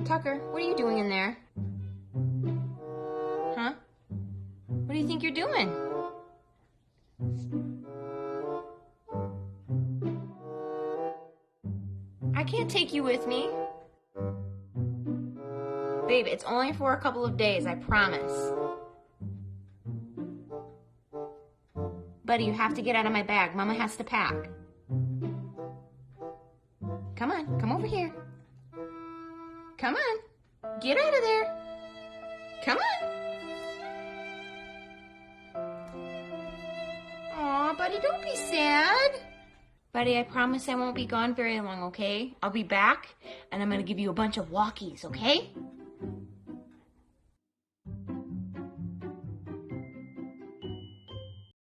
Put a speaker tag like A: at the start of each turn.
A: Tucker, what are you doing in there? Huh? What do you think you're doing? I can't take you with me. Babe, it's only for a couple of days, I promise. Buddy, you have to get out of my bag. Mama has to pack. Come on, come over here. Come on, get out of there. Come on. Aw, buddy, don't be sad. Buddy, I promise I won't be gone very long, okay? I'll be back, and I'm gonna give you a bunch of walkies, okay?